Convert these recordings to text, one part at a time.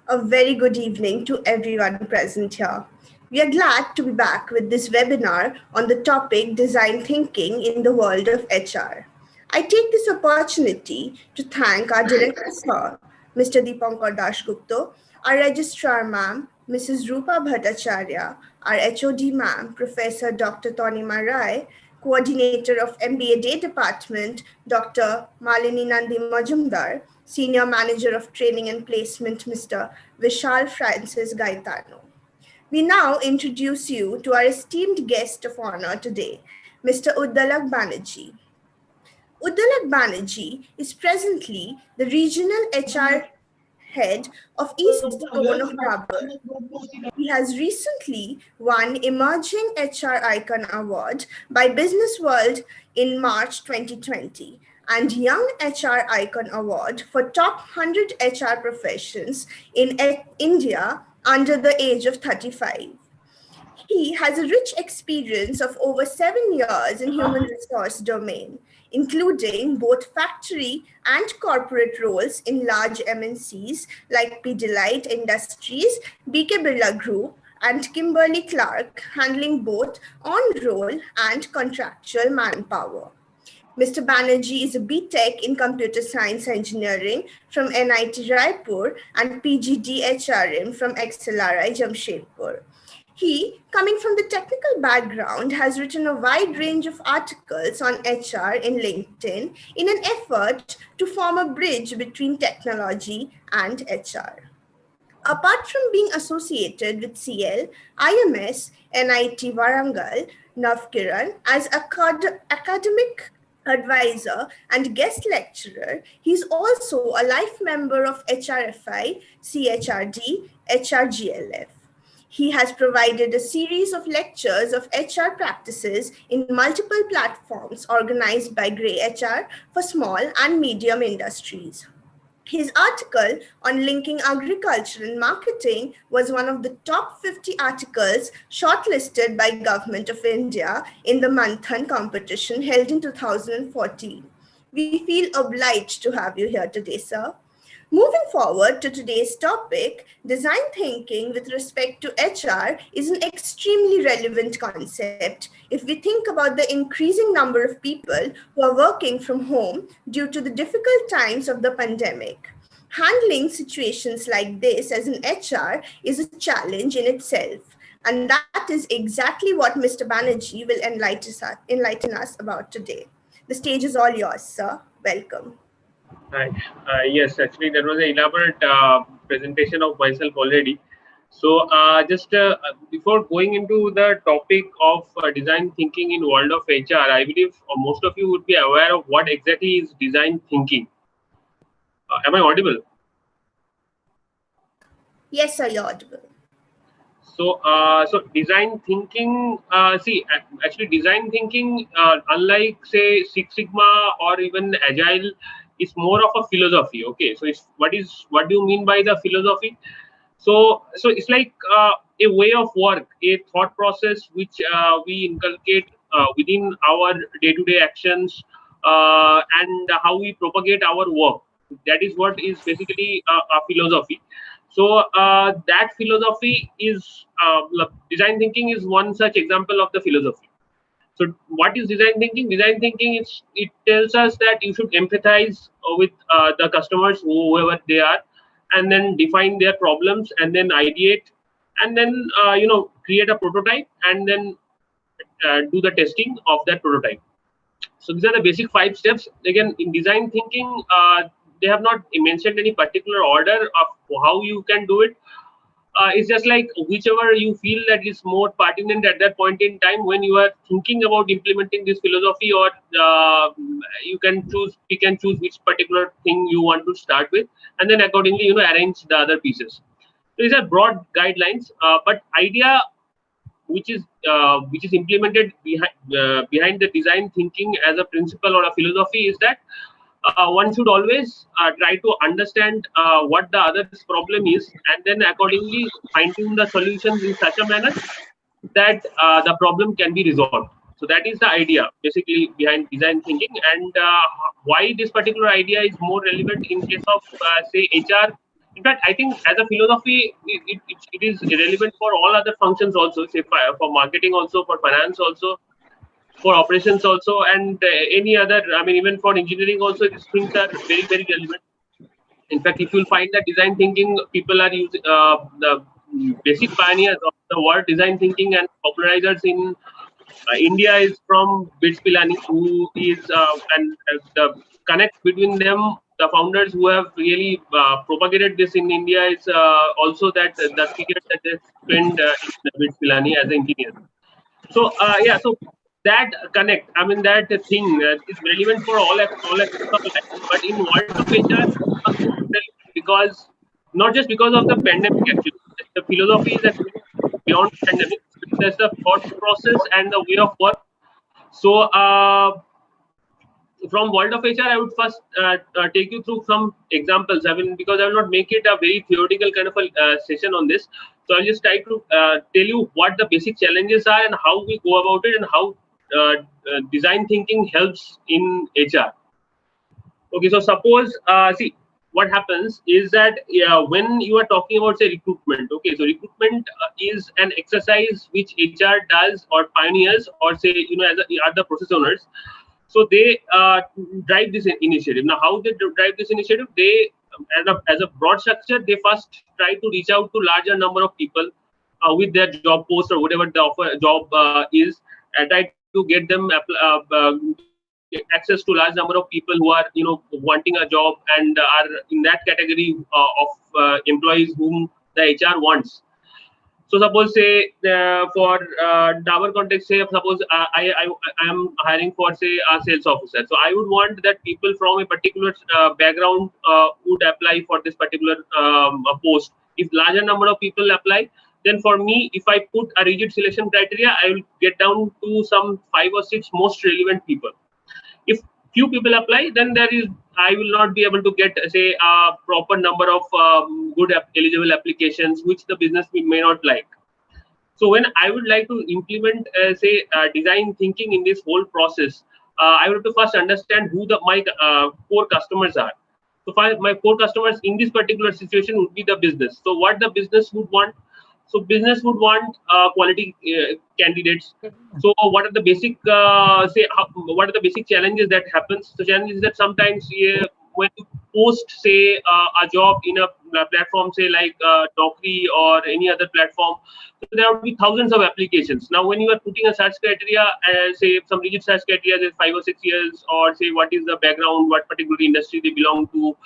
A very good evening to everyone present here. We are glad to be back with this webinar on the topic Design Thinking in the World of HR. I take this opportunity to thank our director, sir, Mr. Deepankar Dashgupta, our registrar, ma'am, Mrs. Rupa Bhattacharya, our HOD, ma'am, Professor Dr. Tonima Rai, coordinator of MBA Day Department, Dr. Malini Nandi Majumdar, Senior Manager of Training and Placement, Mr. Vishal Francis Gaetano. We now introduce you to our esteemed guest of honor today, Mr. Uddalak Banerjee. Uddalak Banerjee is presently the Regional HR Head of East Zone of Dabur. He has recently won Emerging HR Icon Award by Business World in March 2020 and Young HR Icon Award for Top 100 HR Professions in India under the age of 35. He has a rich experience of over 7 years in human resource domain, including both factory and corporate roles in large MNCs like Pidilite Industries, BK Birla Group, and Kimberly Clark, handling both on-roll and contractual manpower. Mr. Banerjee is a BTech in Computer Science Engineering from NIT Raipur and PGD HRM from XLRI Jamshedpur. He, coming from the technical background, has written a wide range of articles on HR in LinkedIn in an effort to form a bridge between technology and HR. Apart from being associated with CL, IMS, NIT Warangal, Navkiran as academic advisor and guest lecturer, he is also a life member of HRFI, CHRD, HRGLF. He has provided a series of lectures of HR practices in multiple platforms organized by Grey HR for small and medium industries. His article on linking agriculture and marketing was one of the top 50 articles shortlisted by Government of India in the Manthan competition held in 2014. We feel obliged to have you here today, sir. Moving forward to today's topic, design thinking with respect to HR is an extremely relevant concept if we think about the increasing number of people who are working from home due to the difficult times of the pandemic. Handling situations like this as an HR is a challenge in itself. And that is exactly what Mr. Banerjee will enlighten us about today. The stage is all yours, sir. Welcome. Hi. Yes, actually, there was an elaborate presentation of myself already. So, just before going into the topic of design thinking in world of HR, I believe most of you would be aware of what exactly is design thinking. Am I audible? Yes, sir, you're audible. So, design thinking. Actually, design thinking, unlike say Six Sigma or even Agile, is more of a philosophy. Okay, so what do you mean by the philosophy? So it's like a way of work, a thought process which we inculcate within our day-to-day actions and how we propagate our work. That is what is basically a philosophy. So that philosophy is design thinking is one such example of the philosophy. So what is design thinking? Design thinking it tells us that you should empathize with the customers, whoever they are, and then define their problems, and then ideate, and then create a prototype, and then do the testing of that prototype. So these are the basic 5 steps. Again, in design thinking, they have not mentioned any particular order of how you can do it. It's just like whichever you feel that is more pertinent at that point in time when you are thinking about implementing this philosophy, or you can pick and choose which particular thing you want to start with, and then accordingly arrange the other pieces. So these are broad guidelines, but idea which is implemented behind the design thinking as a principle or a philosophy is that one should always try to understand what the other's problem is, and then accordingly fine-tune the solutions in such a manner that the problem can be resolved. So that is the idea basically behind design thinking, and why this particular idea is more relevant in case of say HR In fact, I think as a philosophy, it is relevant for all other functions also, say for marketing also, for finance also, for operations also, and any other, I mean, even for engineering also, these things are very, very relevant. In fact, if you'll find that design thinking, people are using the basic pioneers of the word design thinking and popularizers in India is from Bits Pilani, who is and the connect between them, the founders who have really propagated this in India is also that the period that they spent in Bits Pilani as an engineer. So yeah, so that connect, I mean that thing is relevant for all aspects of life. But in world of HR, because not just because of the pandemic actually, the philosophy is actually beyond pandemic. There's the thought process and the way of work. So from world of HR, I would first take you through some examples. I mean, because I will not make it a very theoretical kind of a session on this. So I'll just try to tell you what the basic challenges are and how we go about it and how design thinking helps in HR. Okay, so suppose, see, what happens is that when you are talking about, say, recruitment, okay, so recruitment is an exercise which HR does or pioneers or say, as are the process owners. So they drive this initiative. Now, how they drive this initiative? They, as a broad structure, they first try to reach out to larger number of people with their job post or whatever the offer job is, and try to get them access to large number of people who are wanting a job and are in that category of employees whom the HR wants. So suppose say for Dabur context, say suppose I am hiring for say a sales officer. So I would want that people from a particular background would apply for this particular post. If larger number of people apply, then for me, if I put a rigid selection criteria, I will get down to some 5 or 6 most relevant people. If few people apply, then I will not be able to get say a proper number of good eligible applications, which the business may not like. So when I would like to implement say design thinking in this whole process, I would have to first understand who my core customers are. So my core customers in this particular situation would be the business. So what the business would want? So business would want quality candidates. So what are the basic what are the basic challenges that happens? The challenge is that sometimes when you post say a job in a platform say like Naukri or any other platform, so there would be thousands of applications. Now when you are putting a search criteria, say some rigid search criteria, say 5 or 6 years, or say what is the background, what particular industry they belong to,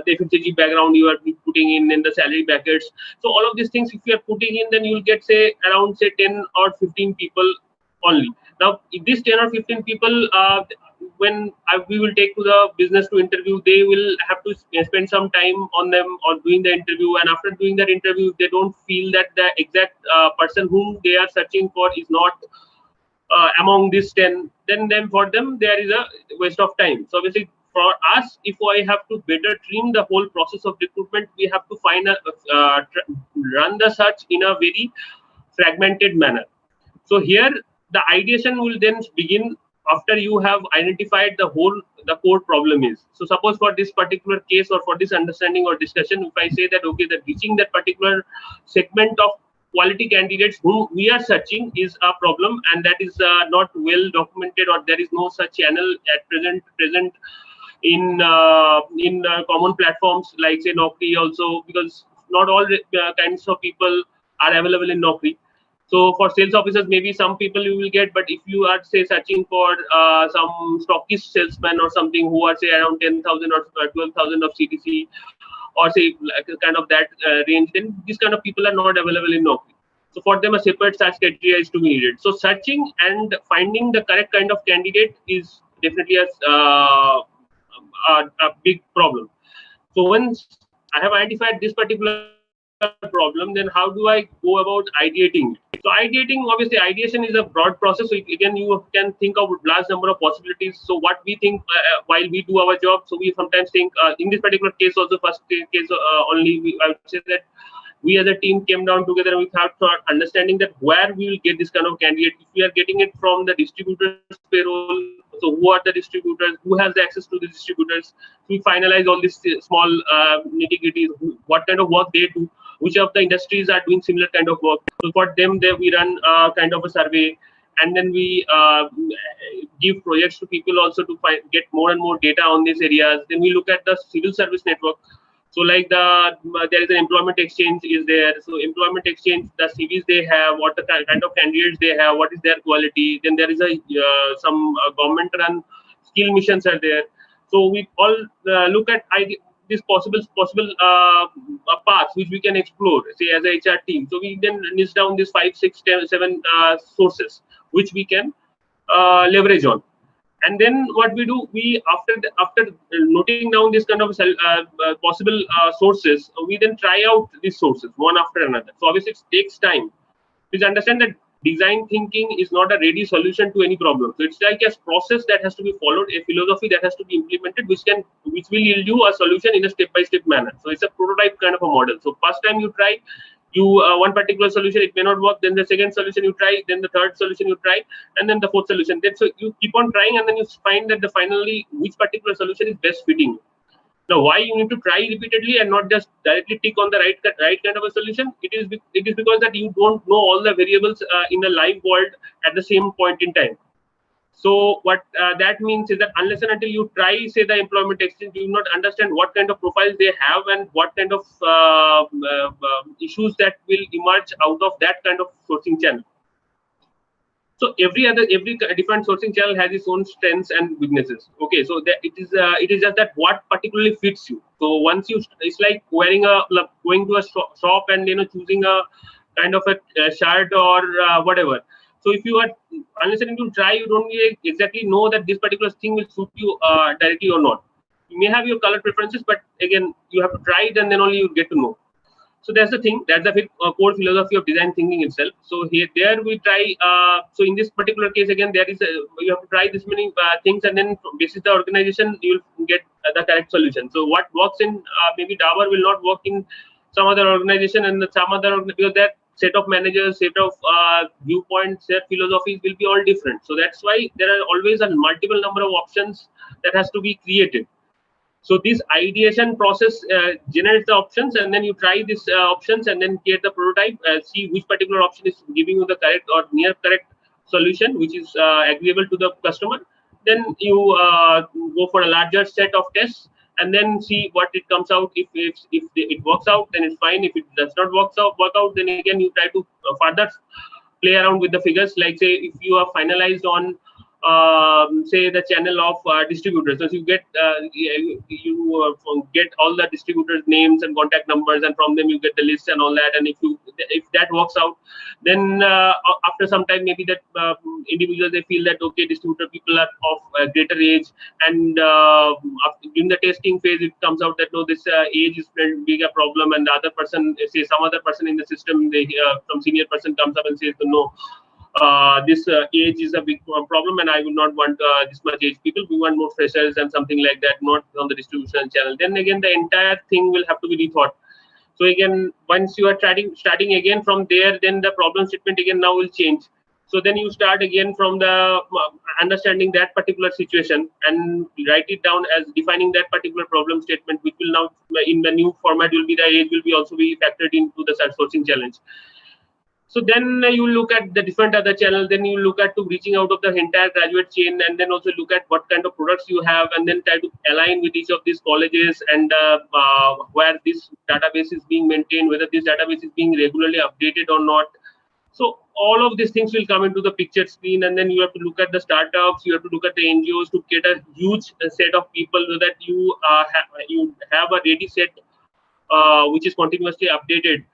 the FMCG background you are putting in the salary brackets. So all of these things, if you are putting in, then you will get say around say 10 or 15 people only. Now, if these 10 or 15 people, when we will take to the business to interview, they will have to spend some time on them or doing the interview. And after doing that interview, if they don't feel that the exact person whom they are searching for is not among these 10, then for them there is a waste of time. So obviously for us, if I have to better trim the whole process of recruitment, we have to find run the search in a very fragmented manner. So here the ideation will then begin after you have identified the core problem is. So suppose for this particular case or for this understanding or discussion, if I say that okay, that reaching that particular segment of quality candidates whom we are searching is a problem, and that is not well documented, or there is no such channel at present in common platforms like say Naukri also, because not all kinds of people are available in Naukri. So for sales officers, maybe some people you will get, but if you are say searching for some stockist salesman or something who are say around 10,000 or 12,000 of CTC, or say like kind of that range, then these kind of people are not available in Naukri. So for them, a separate search criteria is to be needed. So searching and finding the correct kind of candidate is definitely a big problem. So once I have identified this particular problem, then how do I go about ideating? So ideating, obviously, ideation is a broad process. So again, you can think of large number of possibilities. So what we think while we do our job, so we sometimes think in this particular case, also first case only, I would say that we as a team came down together with our understanding that where we will get this kind of candidate. If we are getting it from the distributor's payroll, so So who are the distributors? Who has the access to the distributors? We finalize all these small nitty-gritties. What kind of work they do? Which of the industries are doing similar kind of work? So for them, we run kind of a survey, and then we give projects to people also to get more and more data on these areas. Then we look at the civil service network. So like there is an employment exchange is there. So employment exchange, the CVs they have, what the kind of candidates they have, what is their quality. Then there is some government-run skill missions are there. So we all look at these possible paths which we can explore, say as a HR team. So we then list down these 5, 6, 7 sources which we can leverage on. And then what we do, we after noting down this kind of possible sources, we then try out these sources one after another. So obviously it takes time. Please understand that design thinking is not a ready solution to any problem. So it's like a process that has to be followed, a philosophy that has to be implemented, which will yield you a solution in a step-by-step manner. So it's a prototype kind of a model. So first time you try, one particular solution, it may not work, then the second solution you try, then the third solution you try, and then the fourth solution. Then so you keep on trying, and then you find that finally which particular solution is best fitting you. Now, why you need to try repeatedly and not just directly tick on the right kind of a solution? It is because that you don't know all the variables in the live world at the same point in time. So what that means is that unless and until you try, say, the employment exchange, you do not understand what kind of profiles they have and what kind of issues that will emerge out of that kind of sourcing channel. So every different sourcing channel has its own strengths and weaknesses. Okay, so it is just that what particularly fits you. So once it's like going to a shop and choosing a kind of a shirt or whatever. So if you are unless and until you try, you don't exactly know that this particular thing will suit you directly or not. You may have your color preferences, but again, you have to try it and then only you get to know. So that's the thing. That's the core philosophy of design thinking itself. So there we try. So in this particular case, again, you have to try this many things, and then basis the organization, you will get the correct solution. So what works in maybe Dabur will not work in some other organization, and some other because that set of managers, set of viewpoints, set philosophies will be all different. So that's why there are always a multiple number of options that has to be created. So this ideation process generates the options, and then you try these options and then create the prototype, see which particular option is giving you the correct or near correct solution, which is agreeable to the customer. Then you go for a larger set of tests and then see what it comes out. If it works out, then it's fine. If it does not work out, then again you try to further play around with the figures. Like say if you are finalized on say the channel of distributors. So you get get all the distributors' names and contact numbers, and from them you get the list and all that. And if that works out, then after some time maybe that individuals they feel that okay, distributor people are of greater age, and during the testing phase it comes out that no, this age is a bigger problem, and the other person, say some other person in the system, some senior person comes up and says no. This age is a big problem, and I would not want this much age people. We want more freshers and something like that, not on the distribution channel. Then again, the entire thing will have to be rethought. So again, once you are starting again from there, then the problem statement again now will change. So then you start again from the understanding that particular situation and write it down as defining that particular problem statement, which will now in the new format will be the age will be also be factored into the sourcing challenge. So then you look at the different other channels, then you look at to reaching out of the entire graduate chain, and then also look at what kind of products you have, and then try to align with each of these colleges and where this database is being maintained, whether this database is being regularly updated or not. So all of these things will come into the picture screen, and then you have to look at the startups, you have to look at the NGOs to get a huge set of people so that you have a ready set which is continuously updated.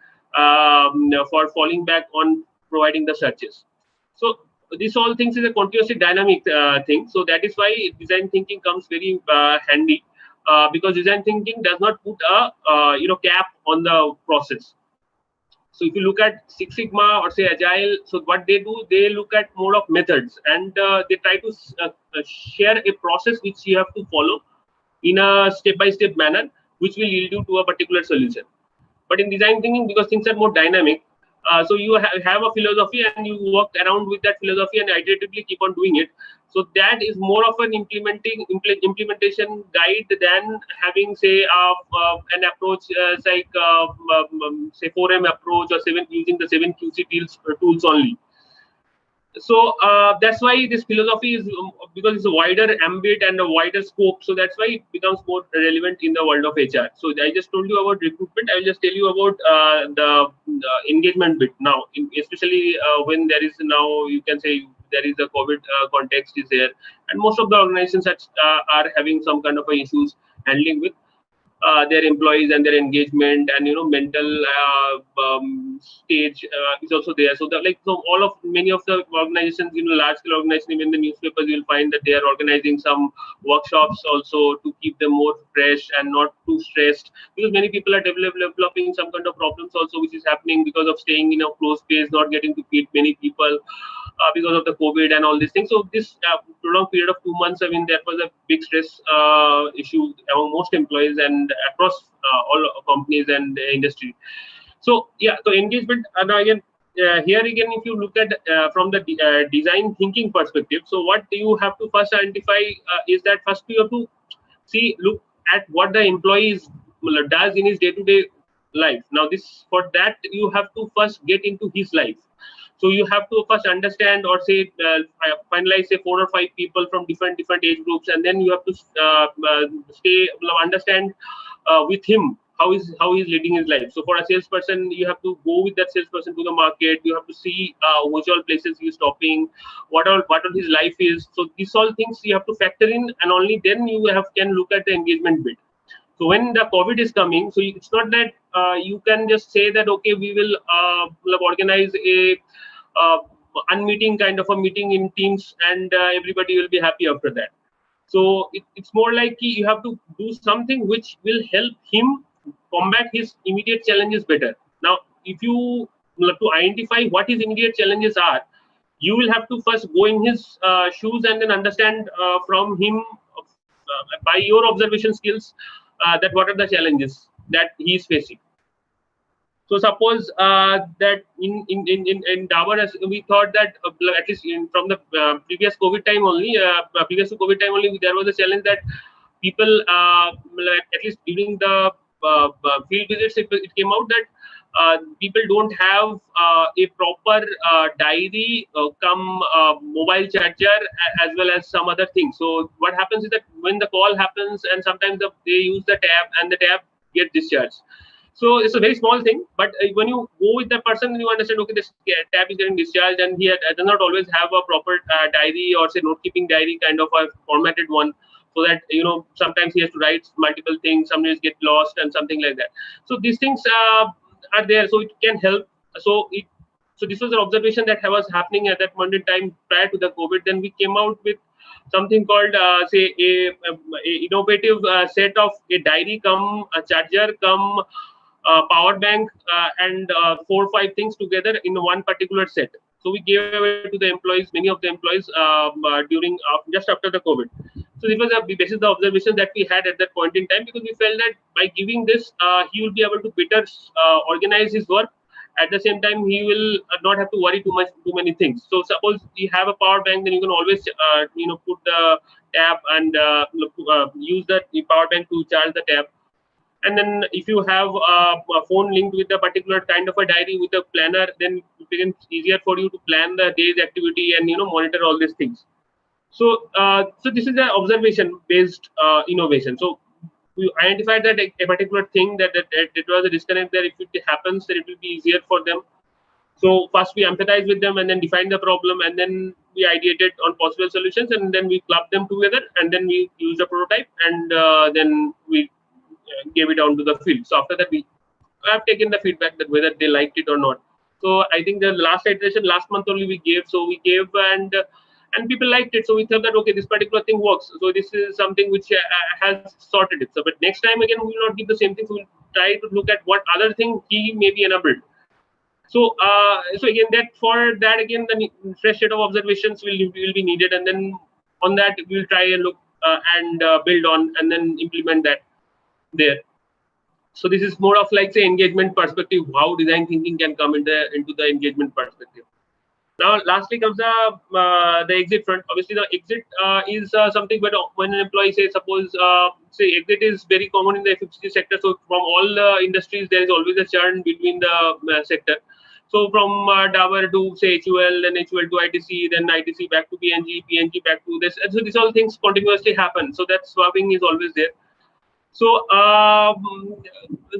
For falling back on providing the searches. So this all things is a continuously dynamic thing. So that is why design thinking comes very handy because design thinking does not put a cap on the process. So if you look at Six Sigma or say Agile, so what they do, they look at more of methods, and they try to share a process which you have to follow in a step-by-step manner, which will yield you to a particular solution. But in design thinking, because things are more dynamic, so you have a philosophy and you work around with that philosophy and iteratively keep on doing it. So that is more of an implementation guide than having, say, an approach like say 4M approach or using the 7QC tools only. So that's why this philosophy is, because it's a wider ambit and a wider scope, so that's why it becomes more relevant in the world of HR. So I just told you about recruitment. I will just tell you about the engagement bit now, especially when there is now, you can say, there is a COVID context is there, and most of the organizations are having some kind of issues handling with their employees and their engagement, and mental stage is also there. So all of many of the organizations, large scale organizations, even the newspapers, you will find that they are organizing some workshops also to keep them more fresh and not too stressed, because many people are developing some kind of problems also, which is happening because of staying in a closed space, not getting to meet many people because of the COVID and all these things. So this prolonged period of 2 months, I mean, that was a big stress issue among most employees and across all companies and industry. So yeah, so engagement. Now again, here again, if you look at from the design thinking perspective, so what you have to first identify is that first you have to look at what the employee does in his day-to-day life. Now this, for that you have to first get into his life. So you have to first understand, or say finalize, say 4 or 5 people from different age groups, and then you have to understand with him how he's leading his life. So for a salesperson, you have to go with that salesperson to the market. You have to see which all places he's stopping, what all his life is. So these all things you have to factor in, and only then you can look at the engagement bit. So when the COVID is coming, so it's not that you can just say that, okay, we will organize a unmeeting kind of a meeting in Teams, and everybody will be happy after that. So it's more like you have to do something which will help him combat his immediate challenges better. Now, if you to identify what his immediate challenges are, you will have to first go in his shoes and then understand from him by your observation skills that what are the challenges that he is facing. So suppose that in Dabur, we thought that at least from the previous COVID time only, there was a challenge that people, at least during the field visits, it came out that people don't have a proper diary, come mobile charger, as well as some other things. So what happens is that when the call happens, and sometimes they use the tab, and the tab gets discharged. So it's a very small thing, but when you go with the person, you understand, okay, this tab is getting discharged, and he does not always have a proper diary, or say note-keeping diary, kind of a formatted one, so that sometimes he has to write multiple things, sometimes get lost and something like that. So these things are there, so it can help. So this was an observation that was happening at that point in time prior to the COVID. Then we came out with something called say a innovative set of a diary, come a charger, come power bank, and 4 or 5 things together in one particular set. So we gave away to the employees, many of the employees, during just after the COVID. So this was basis the observation that we had at that point in time, because we felt that by giving this, he will be able to better organize his work. At the same time, he will not have to worry too many things. So suppose you have a power bank, then you can always put the tab and use the power bank to charge the tab. And then if you have a phone linked with a particular kind of a diary with a planner, then it becomes easier for you to plan the day's activity and monitor all these things. So so this is the observation based innovation. So we identified that a particular thing that it was a disconnect there. If it happens, then it will be easier for them. So first we empathize with them, and then define the problem, and then we ideated on possible solutions, and then we clubbed them together, and then we used a prototype, and then we gave it out to the field. So after that, we have taken the feedback that whether they liked it or not. So I think the last iteration, last month only we gave. So we gave, and people liked it. So we thought that, okay, this particular thing works. So this is something which has sorted it. So but next time again, we will not give the same thing. So we'll try to look at what other thing he may be enabled. So so again, again, the fresh set of observations will be needed, and then on that we'll try and look and build on, and then implement that there. So this is more of like, say, engagement perspective, how design thinking can come into the engagement perspective. Now, lastly comes the exit front. Obviously, the exit is something when an employee says, suppose, say, exit is very common in the FMCG sector. So, from all industries, there is always a churn between the sector. So, from Dabur to say HUL, then HUL to ITC, then ITC back to PNG, PNG back to this. And so, these all things continuously happen. So, that swapping is always there. So,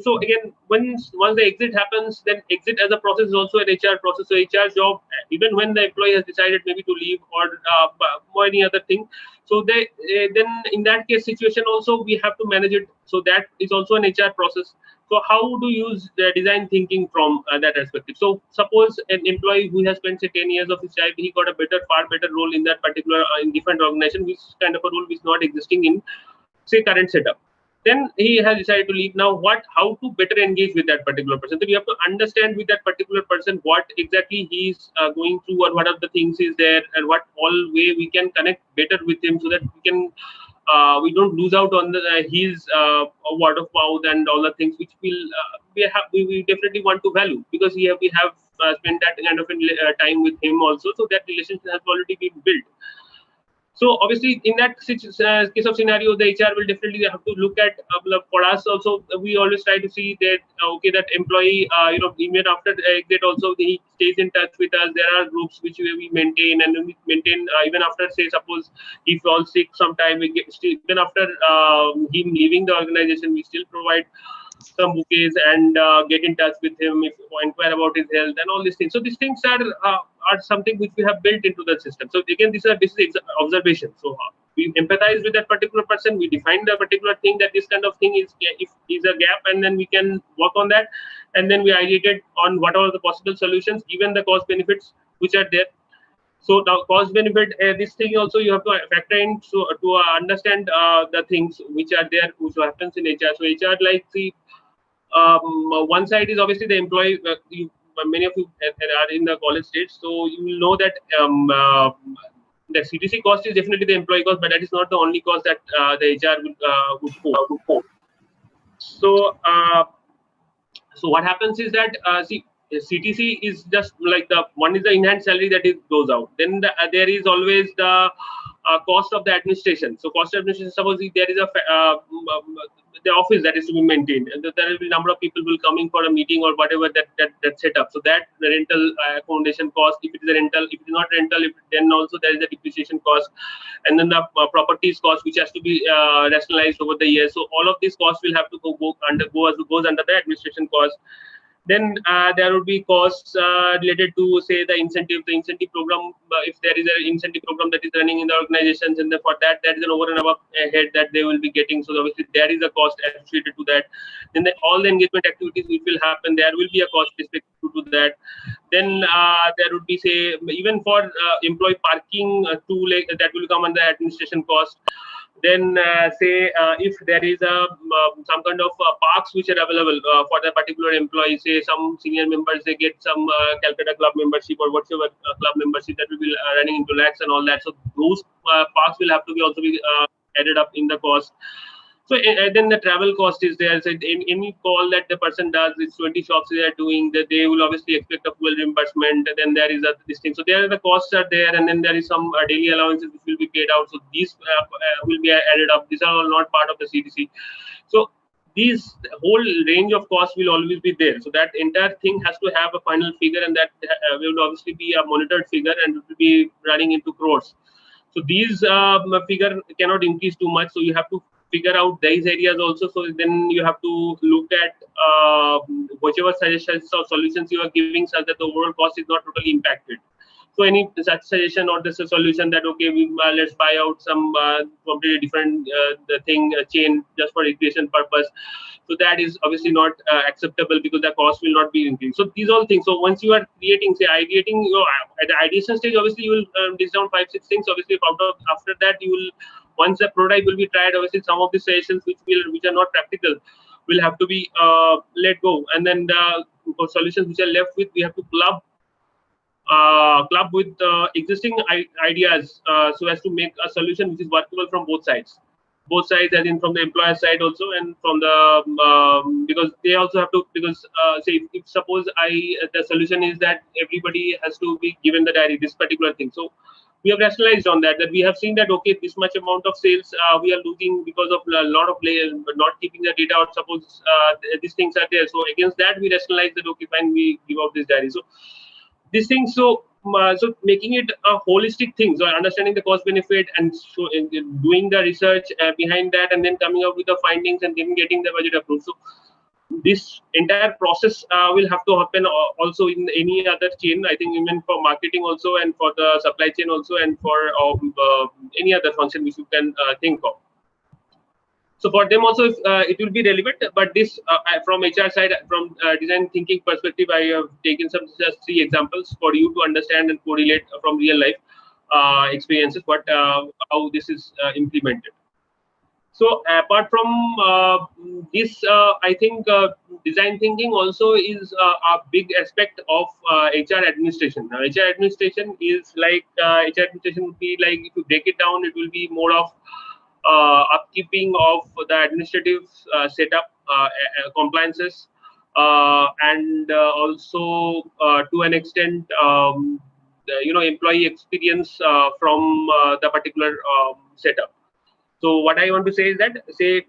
so again, once the exit happens, then exit as a process is also an HR process. So HR job, even when the employee has decided maybe to leave or any other thing, so they then in that case situation also we have to manage it. So that is also an HR process. So how do you use the design thinking from that perspective? So suppose an employee who has spent say 10 years of his life, he got a far better role in that particular in different organization, which kind of a role is not existing in say current setup. Then he has decided to leave. Now how to better engage with that particular person? So we have to understand with that particular person what exactly he is going through, or what are the things is there, and what all way we can connect better with him, so that we can we don't lose out on the his word of mouth and all the things which we definitely want to value, because we have spent that kind of time with him also, so that relationship has already been built. So obviously, in that case of scenario, the HR will definitely have to look at for us also. We always try to see that okay, that employee, even after exit also he stays in touch with us. There are groups which we maintain, and we maintain even after say suppose he falls sick sometime. We get still, even after him leaving the organization, we still provide some bouquets and get in touch with him if inquire about his health and all these things. So these things are something which we have built into the system. So again, this is observation. So we empathize with that particular person. We define the particular thing that this kind of thing is a gap, and then we can work on that, and then we ideate on what are the possible solutions given the cost benefits which are there. So now cost benefit, this thing also you have to factor in to understand the things which are there, which happens in HR. So HR, like the one side is obviously the employee. Many of you are in the college stage, so you will know that the CTC cost is definitely the employee cost, but that is not the only cost that the HR would quote. So, so what happens is that see, CTC is just like the one is the enhanced salary that goes out. Then there is always the cost of the administration. So cost of administration, suppose there is the office that is to be maintained, and there will be number of people will coming for a meeting or whatever that set up. So that the rental accommodation cost, if it is a rental, if it is not rental, then also there is a depreciation cost, and then the properties cost which has to be rationalized over the years. So all of these costs will have to goes under the administration cost. Then there would be costs related to say the incentive program. If there is an incentive program that is running in the organizations, and for that there is an over and above head that they will be getting. So obviously there is a cost associated to that. Then all the engagement activities which will happen, there will be a cost respect to that. Then there would be say even for employee parking that will come under administration cost. Then say if there is some kind of parks which are available for the particular employee, say some senior members they get some Calcutta club membership or whatever club membership that will be running into lakhs and all that. So those parks will have to be also be added up in the cost. So then the travel cost is there. So in any call that the person does, it's 20 shops they are doing, that they will obviously expect a full reimbursement. Then there is this thing. So there the costs are there, and then there is some daily allowances which will be paid out. So these will be added up. These are all not part of the CTC. So these whole range of costs will always be there. So that entire thing has to have a final figure, and that will obviously be a monitored figure, and it will be running into crores. So these figure cannot increase too much. So you have to figure out these areas also. So then you have to look at whichever suggestions or solutions you are giving, such that the overall cost is not totally impacted. So any such suggestion or this a solution that okay, we let's buy out some completely different the thing chain just for recreation purpose. So that is obviously not acceptable, because the cost will not be increased. So these all things. So once you are creating, say, ideating, at the ideation stage, obviously you will list down 5-6 things. Obviously, after that, you will, once the prototype will be tried, obviously some of the suggestions which are not practical will have to be let go, and then the solutions which are left with, we have to club with existing ideas so as to make a solution which is workable from both sides as in from the employer side also, and from the because because they also have to, because say if suppose the solution is that everybody has to be given the diary, this particular thing. So we have rationalized on that, that we have seen that, okay, this much amount of sales we are losing because of a lot of layers, but not keeping the data, or suppose these things are there. So against that, we rationalize that, okay, fine, we give out this diary. So these things, so making it a holistic thing, so understanding the cost benefit, and so doing the research behind that, and then coming up with the findings, and then getting the budget approved. So this entire process will have to happen also in any other chain, I think, even for marketing also, and for the supply chain also, and for any other function which you can think of. So for them also, it will be relevant. But this, from HR side, from design thinking perspective, I have taken some just 3 examples for you to understand and correlate from real life experiences, but how this is implemented. So apart from this, I think design thinking also is a big aspect of HR administration. Now, HR administration is like, HR administration would be like, if you break it down, it will be more of upkeeping of the administrative setup, compliances, and also to an extent, employee experience from the particular setup. So what I want to say is that, see,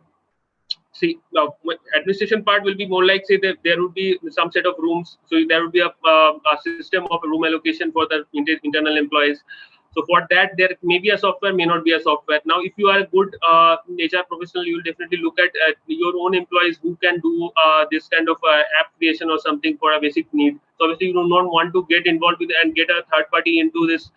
administration part will be more like, say, that there would be some set of rooms. So there would be a system of room allocation for the internal employees. So for that, there may be a software, may not be a software. Now, if you are a good HR professional, you will definitely look at your own employees who can do this kind of app creation or something for a basic need. So obviously, you do not want to get involved with and get a third party into this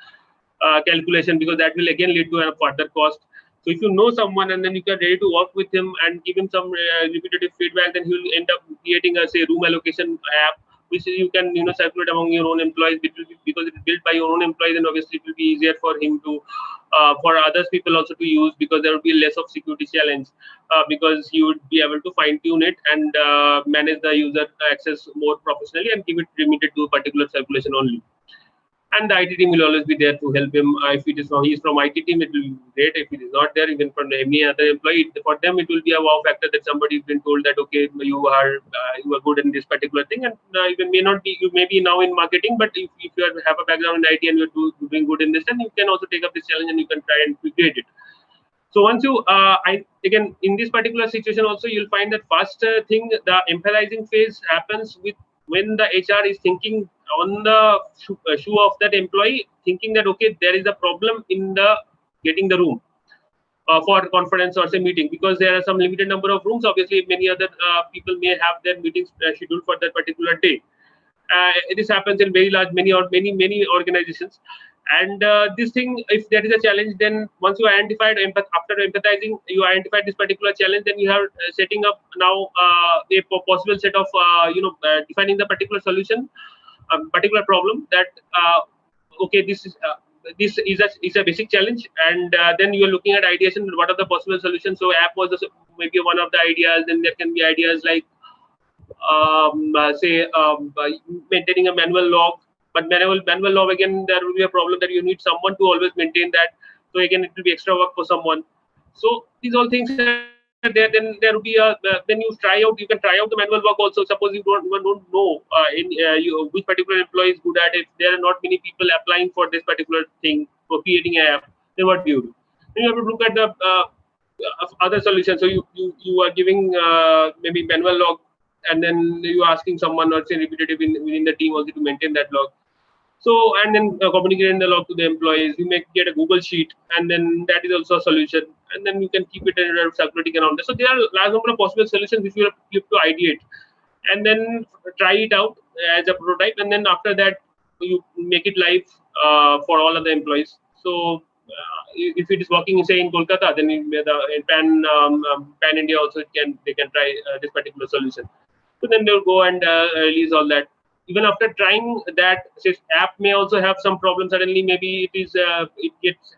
calculation, because that will again lead to a further cost. So if you know someone and then you are ready to work with him and give him some repetitive feedback, then he will end up creating a, say, room allocation app, which you can circulate among your own employees, because it is built by your own employees, and obviously it will be easier for him to for others people also to use, because there will be less of security challenge, because you would be able to fine tune it and manage the user access more professionally and give it limited to a particular circulation only. And the IT team will always be there to help him. If it is from, he is from IT team, it will be great. If it is not there, even from any other employee, for them it will be a wow factor that somebody has been told that, okay, you are good in this particular thing, and even may not be, you may be now in marketing, but if you have a background in IT and you're doing good in this, then you can also take up this challenge and you can try and create it. So once you, again, in this particular situation also, you'll find that first thing, the empathizing phase happens with when the HR is thinking on the shoe of that employee, thinking that, okay, there is a problem in the getting the room for conference or say meeting, because there are some limited number of rooms. Obviously, many other people may have their meetings scheduled for that particular day. This happens in very large, many organizations. And this thing, if there is a challenge, then once you identified, after empathizing, you identified this particular challenge, then you are setting up now a possible set of, defining the particular solution, particular problem that, okay, this is a basic challenge, and then you are looking at ideation, what are the possible solutions. So app was maybe one of the ideas. Then there can be ideas like, maintaining a manual log. But manual log, again, there will be a problem that you need someone to always maintain that. So again, it will be extra work for someone. So these all things are there. Then there will be a then you can try out the manual work also. Suppose you don't know which particular employee is good at it. There are not many people applying for this particular thing for creating an app. Then what do? Then you have to look at the other solutions. So you are giving maybe manual log, and then you are asking someone or say repetitive within the team also to maintain that log. So, and then communicating the log to the employees. You may get a Google sheet, and then that is also a solution. And then you can keep it circulating around there. So there are a large number of possible solutions which you have to ideate, and then try it out as a prototype. And then after that, you make it live for all of the employees. So if it is working, say, in Kolkata, then in pan India also they can try this particular solution. So then they'll go and release all that. Even after trying that, say, app may also have some problem. Suddenly, maybe it gets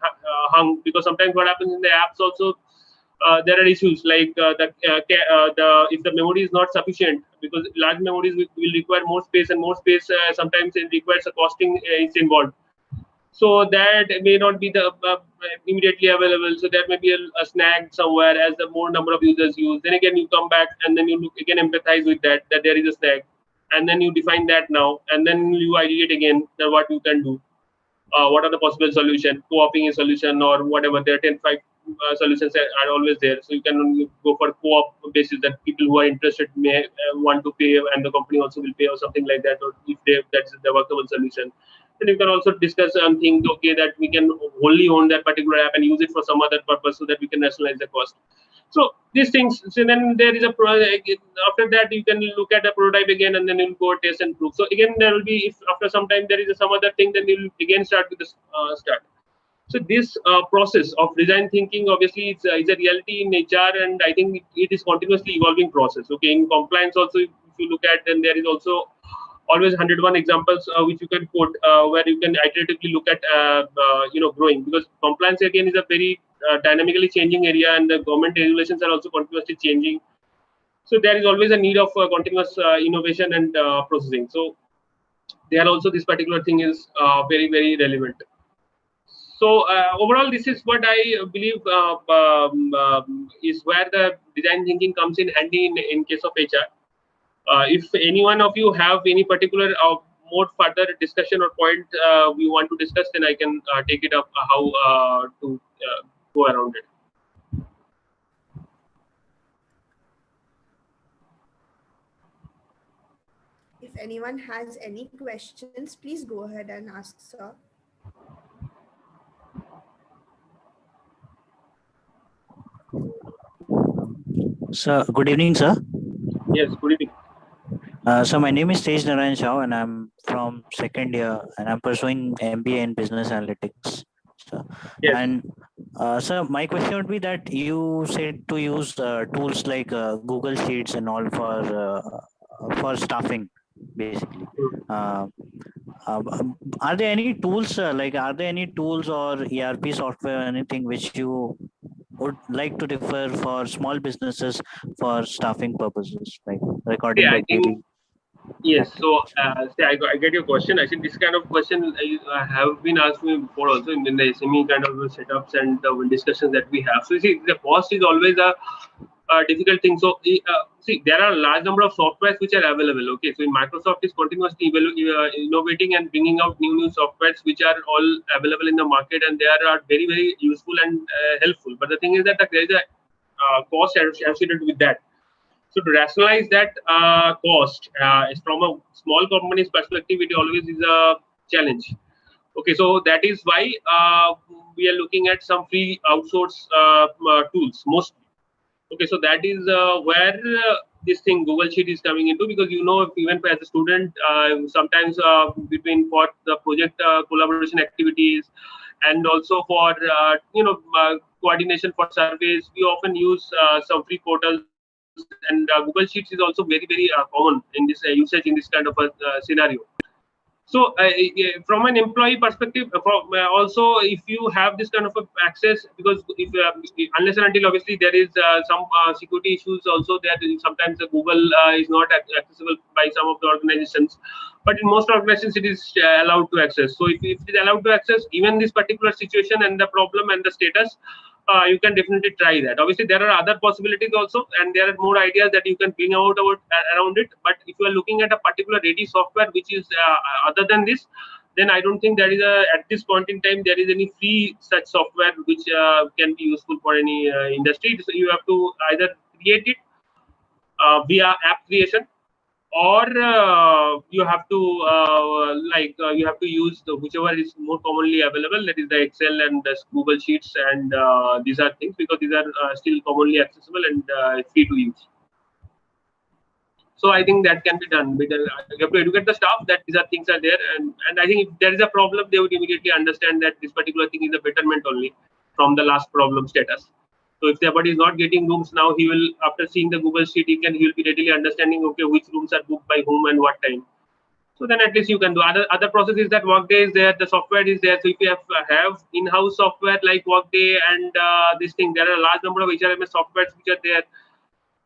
hung, because sometimes what happens in the apps also, there are issues like if the memory is not sufficient, because large memories will require more space, and more space sometimes it requires a costing is involved. So that may not be the immediately available. So there may be a snag somewhere as the more number of users use. Then again, you come back and then you look again, empathize with that there is a snag, and then you define that now, and then you ideate again that what you can do. What are the possible solutions, co-oping a solution or whatever. There are 10, 5 solutions that are always there. So you can only go for co-op basis that people who are interested may want to pay and the company also will pay or something like that. Or if that's the workable solution. Then you can also discuss and think, okay, that we can wholly own that particular app and use it for some other purpose so that we can rationalize the cost. So these things. So then there is a after that you can look at a prototype again, and then you'll go test and prove. So again there will be, if after some time there is some other thing, then you'll again start with the start. So this process of design thinking obviously is a reality in HR, and I think it is continuously evolving process. Okay, in compliance also, if you look at, then there is also always 101 examples which you can quote where you can iteratively look at growing, because compliance again is a very dynamically changing area, and the government regulations are also continuously changing. So there is always a need of continuous innovation and processing. So there also this particular thing is very, very relevant. So overall, this is what I believe is where the design thinking comes in handy in case of HR. If any one of you have any particular more further discussion or point we want to discuss, then I can take it up how to go around it. If anyone has any questions, please go ahead and ask, sir. Sir, good evening, sir. Yes, good evening. So my name is Tej Narayan Shah, and I'm from second year, and I'm pursuing MBA in Business Analytics. So, Yes. And sir, my question would be that you said to use tools like Google Sheets and all for staffing, basically. Are there any tools are there any tools or ERP software or anything which you would like to refer for small businesses for staffing purposes, like recording I the think daily? yes. So I get your question. I think this kind of question have been asked me before also in the SME kind of setups and discussions that we have. So you see, the cost is always a difficult thing. So see, there are a large number of softwares which are available. Okay, so Microsoft is continuously innovating and bringing out new softwares which are all available in the market, and they are very, very useful and helpful. But the thing is that there is a cost associated with that. So to rationalize that cost from a small company's perspective, it always is a challenge. Okay, so that is why we are looking at some free outsource tools mostly. Okay, so that is where this thing Google Sheet is coming into, because even as a student, sometimes between for the project collaboration activities and also for coordination for surveys, we often use some free portals, and Google Sheets is also very, very common in this usage in this kind of a scenario. So from an employee perspective, also if you have this kind of access, because if unless and until obviously there is some security issues also there, sometimes the Google is not accessible by some of the organizations, but in most organizations it is allowed to access. So if it is allowed to access, even this particular situation and the problem and the status, you can definitely try that. Obviously, there are other possibilities also, and there are more ideas that you can bring out around it. But if you are looking at a particular ready software which is other than this, then I don't think there is at this point in time there is any free such software which can be useful for any industry. So you have to either create it via app creation, or you have to you have to use whichever is more commonly available, that is the Excel and the Google Sheets, and these are things because these are still commonly accessible and free to use. So I think that can be done. Because you have to educate the staff that these are things are there, and I think if there is a problem, they would immediately understand that this particular thing is a betterment only from the last problem status. So if somebody is not getting rooms now, he will, after seeing the Google Sheet, he will be readily understanding, okay, which rooms are booked by whom and what time. So then at least you can do. Other process is that Workday is there, the software is there. So if you have in-house software like Workday and this thing, there are a large number of HRMS softwares which are there.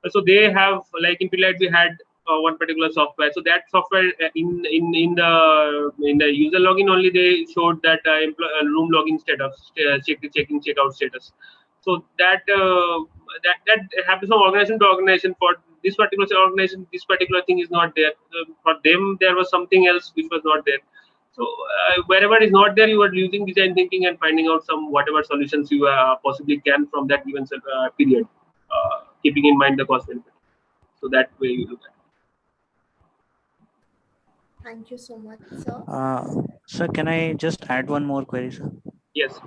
So they have, like in Pillite, we had one particular software. So that software in the user login only they showed that room login status, check-in check-out status. So that happens from organization to organization. For this particular organization, this particular thing is not there. For them, there was something else which was not there. So wherever is not there, you are using design thinking and finding out some whatever solutions you possibly can from that given period, keeping in mind the cost benefit. So that way you look at it. Thank you so much, sir. Sir, can I just add one more query, sir? Yes.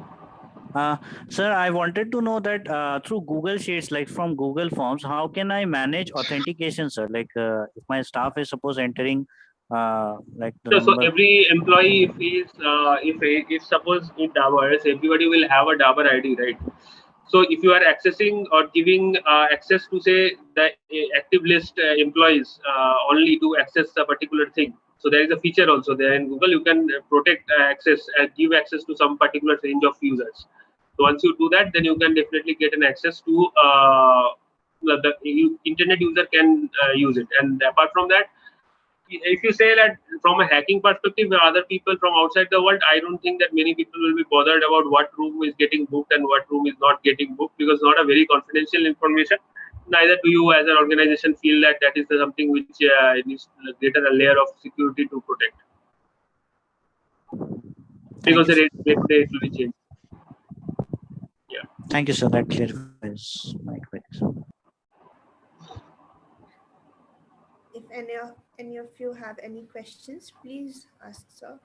Sir, I wanted to know that through Google Sheets, like from Google Forms, how can I manage authentication, sir? Like if my staff is suppose entering like the So number. every employee, if suppose in Dabur, everybody will have a Dabur ID, right? So if you are accessing or giving access to say the active list employees only to access a particular thing, so there is a feature also there in Google. You can protect access, give access to some particular range of users. So once you do that, then you can definitely get an access to the internet user can use it. And apart from that, if you say that from a hacking perspective, other people from outside the world, I don't think that many people will be bothered about what room is getting booked and what room is not getting booked, because it's not a very confidential information. Neither do you as an organization feel that that is something which needs greater a layer of security to protect. Because the day-to-day it will be changed. Yeah. Thank you, sir. That clarifies my queries. If any of you have any questions, please ask, sir.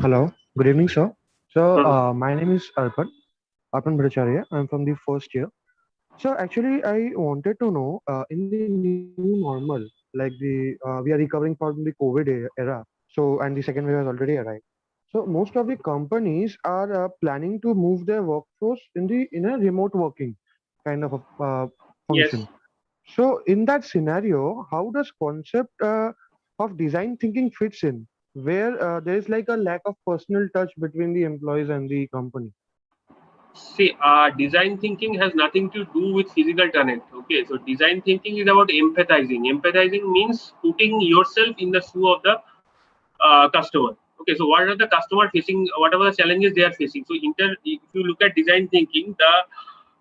Hello, good evening, sir. So, my name is Arpan Banerjee. I'm from the first year. So, actually, I wanted to know in the new normal, like we are recovering from the COVID era. So, and the second wave has already arrived. So, most of the companies are planning to move their workforce in a remote working kind of a Yes. function. So, in that scenario, how does concept of design thinking fits in, where there is like a lack of personal touch between the employees and the company? See, design thinking has nothing to do with physical talent. Okay, so design thinking is about empathizing. Empathizing means putting yourself in the shoe of the customer. Okay, so what are the customer facing? Whatever the challenges they are facing. So, if you look at design thinking, the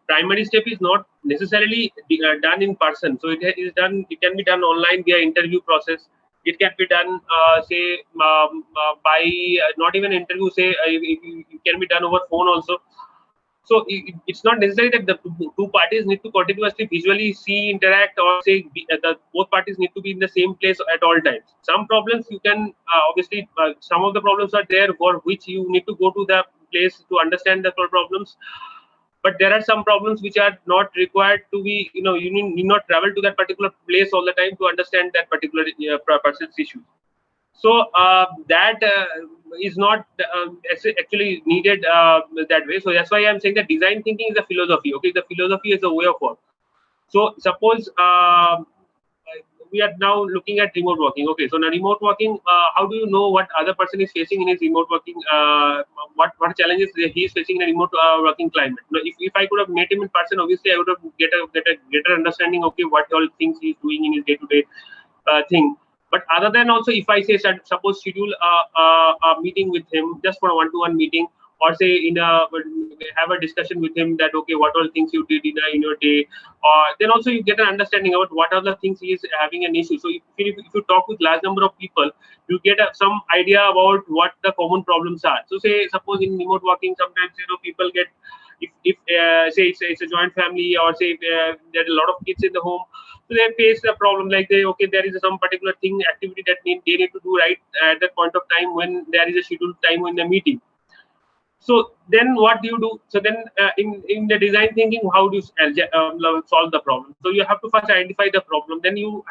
primary step is not necessarily done in person. So is done. It can be done online via interview process. It can be done, say, by not even interview. Say, it can be done over phone also. So it's not necessary that the two parties need to continuously visually see, interact, or say the both parties need to be in the same place at all times. Some problems you can obviously some of the problems are there for which you need to go to the place to understand the problems. But there are some problems which are not required to be, you need not travel to that particular place all the time to understand that particular person's issue. So that is not actually needed that way. So that's why I'm saying that design thinking is a philosophy. Okay, the philosophy is a way of work. So suppose we are now looking at remote working. Okay, so now remote working, how do you know what other person is facing in his remote working? What challenges he is facing in a remote working climate? Now, if I could have met him in person, obviously I would have get a greater understanding. Okay, what all things he is doing in his day-to-day thing. But other than also, if I say suppose schedule a meeting with him just for a one-to-one meeting, or say have a discussion with him that okay, what all things you did in your day, or then also you get an understanding about what are the things he is having an issue. So if you talk with large number of people, you get some idea about what the common problems are. So say suppose in remote working, sometimes people get if say it's a joint family, or say there are a lot of kids in the home. So they face a problem like there is some particular activity that they need to do right at that point of time when there is a scheduled time in the meeting. So then what do you do? So then in the design thinking, how do you solve the problem? So you have to first identify the problem. Then you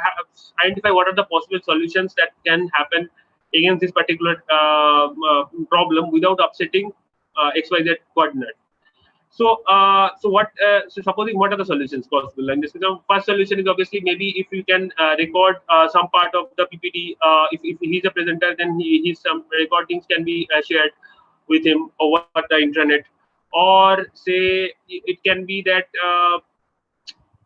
identify what are the possible solutions that can happen against this particular problem without upsetting XYZ coordinate. So, so supposing what are the solutions possible? And this is the first solution is obviously maybe if you can record some part of the PPT. If he's a presenter, then his some recordings can be shared with him over the intranet, or say it can be that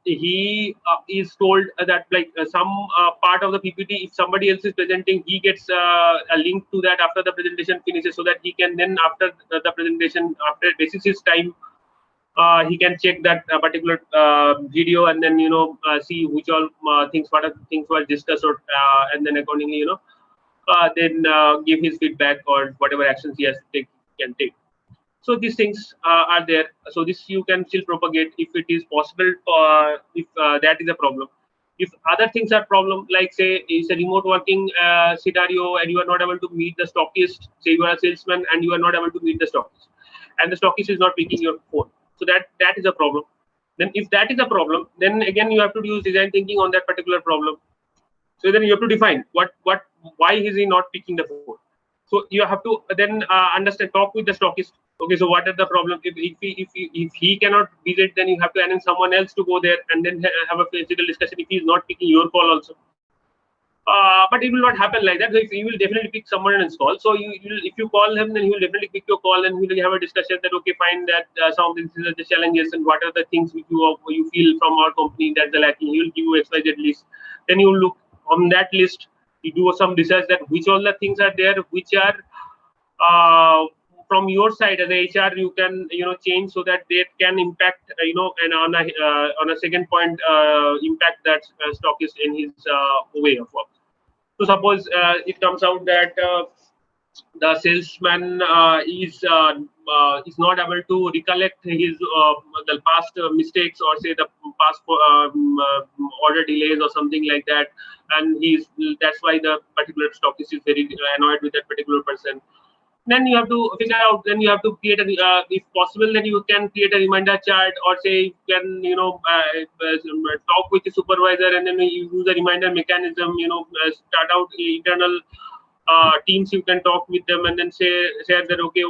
he is told that like some part of the PPT, if somebody else is presenting, he gets a link to that after the presentation finishes, so that he can then after the presentation, after basis his time, he can check that particular video, and then see which all things, what are the things were discussed, or and then accordingly then give his feedback or whatever actions he has to take, he can take. So these things are there. So this you can still propagate if it is possible, if that is a problem. If other things are problem, like say it's a remote working scenario and you are not able to meet the stockist, say you are a salesman and you are not able to meet the stockist, and the stockist is not picking your phone. So that is a problem. Then if that is a problem, then again you have to use design thinking on that particular problem. So then you have to define why is he not picking the phone. So you have to then understand, talk with the stockist. Okay, so what are the problem? If he cannot visit, then you have to arrange someone else to go there and then have a physical discussion. If he is not picking your call also, but it will not happen like that. So if he will definitely pick someone else's call. So if you call him, then he will definitely pick your call, and we will have a discussion that okay, fine, that some of these are the challenges and what are the things which you feel from our company that the lacking. He will give you XYZ list. Then you look on that list. You do some research that which all the things are there which are from your side as a HR you can change, so that they can impact and on a second point impact that stockist in his way of work. So suppose it comes out that the salesman is not able to recollect his the past mistakes, or say the past order delays or something like that, and that's why the particular stockist is very annoyed with that particular person. Then you have to figure out, then you have to create a if possible, then you can create a reminder chart, or say you can talk with the supervisor, and then you use a reminder mechanism, start out internal teams. You can talk with them and then say that okay,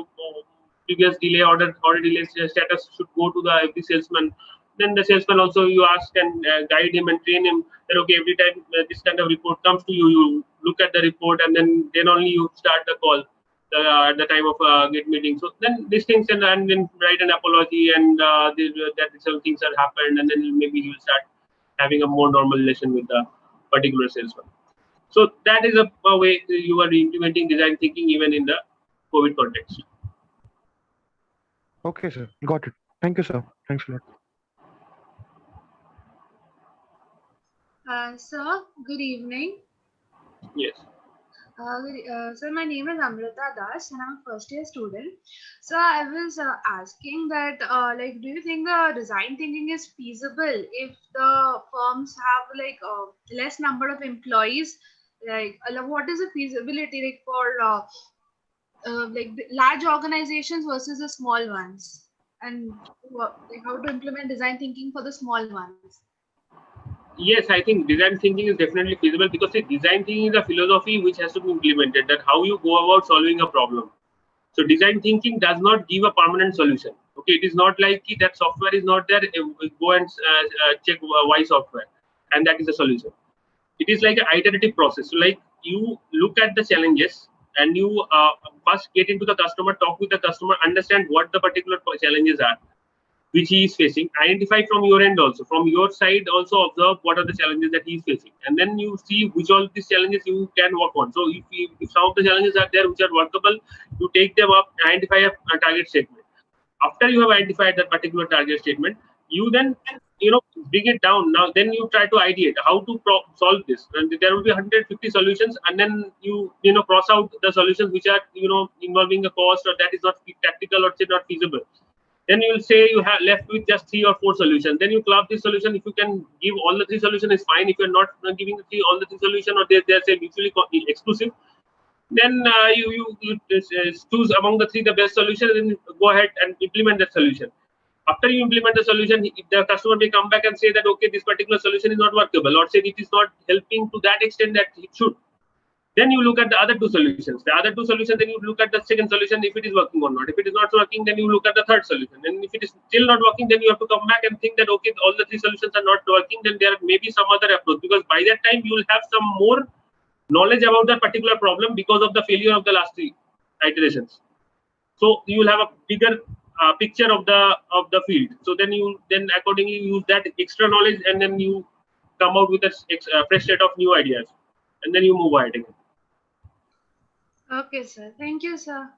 previous order delay status should go to the every salesman. Then the salesman also you ask and guide him and train him that okay, every time this kind of report comes to you, you look at the report, and then only you start the call at the time of get meeting. So then these things, and then write an apology, and that some things have happened, and then maybe you will start having a more normal relation with the particular salesman. So that is a way you are implementing design thinking even in the COVID context. Okay, sir. Got it. Thank you, sir. Thanks a lot. Sir, good evening. Yes. So my name is Amrita Das and I'm a first year student. So I was asking that do you think the design thinking is feasible if the firms have less number of employees? What is the feasibility for large organizations versus the small ones, and how to implement design thinking for the small ones? Yes, I think design thinking is definitely feasible, because design thinking is a philosophy which has to be implemented, that how you go about solving a problem. So design thinking does not give a permanent solution. Okay, it is not like that software is not there, go and check Y software and that is the solution. It is like an iterative process. So like you look at the challenges and you first get into the customer, talk with the customer, understand what the particular challenges are which he is facing, identify from your end also, from your side also observe what are the challenges that he is facing, and then you see which all these challenges you can work on. So if some of the challenges are there which are workable, you take them up, identify a target statement. After you have identified that particular target statement, you then bring it down. Now then you try to ideate how to solve this, and there will be 150 solutions, and then you cross out the solutions which are involving a cost, or that is not practical, or say not feasible. Then you will say you have left with just 3 or 4 solutions. Then you club this solution. If you can give all the 3 solutions, is fine. If you're not giving all the 3 solutions, or they're say mutually exclusive, then you choose among the 3 the best solution, and then go ahead and implement that solution. After you implement the solution, the customer may come back and say that okay, this particular solution is not workable, or say it is not helping to that extent that it should. Then you look at the other 2 solutions. The other 2 solutions, then you look at the second solution if it is working or not. If it is not working, then you look at the third solution. And if it is still not working, then you have to come back and think that okay, all the 3 solutions are not working. Then there may be some other approach, because by that time you will have some more knowledge about that particular problem because of the failure of the last 3 iterations. So you will have a bigger picture of the field. So then accordingly use that extra knowledge, and then you come out with a fresh set of new ideas, and then you move ahead again. Okay, sir. Thank you, sir.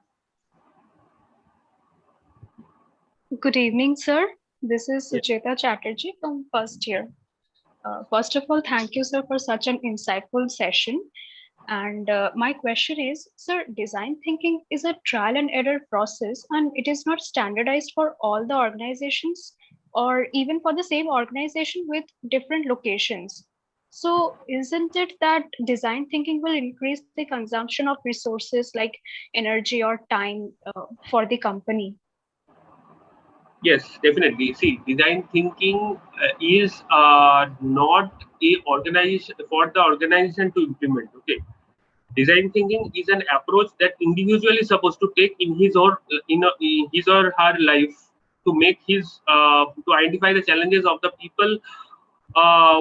Good evening, sir. This is Yeah. Sucheta Chatterjee from first year. First of all, thank you, sir, for such an insightful session. And my question is, sir, design thinking is a trial and error process, and it is not standardized for all the organizations or even for the same organization with different locations. So, isn't it that design thinking will increase the consumption of resources like energy or time for the company? Yes, definitely. See, design thinking is not a organization for the organization to implement. Okay, design thinking is an approach that individual is supposed to take in in his or her life to make his to identify the challenges of the people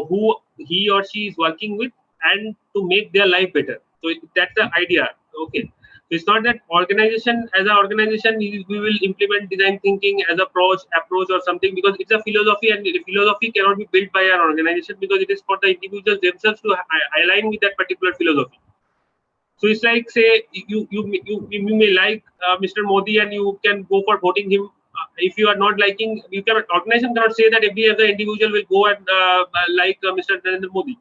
who he or she is working with, and to make their life better. So that's the idea. Okay, so it's not that organization as an organization we will implement design thinking as approach or something, because it's a philosophy, and the philosophy cannot be built by an organization, because it is for the individuals themselves to align with that particular philosophy. So it's like, say, you may like Mr. Modi, and you can go for voting him. If you are not liking, you cannot, organization cannot say that every other individual will go and like Mr. Narendra Modi.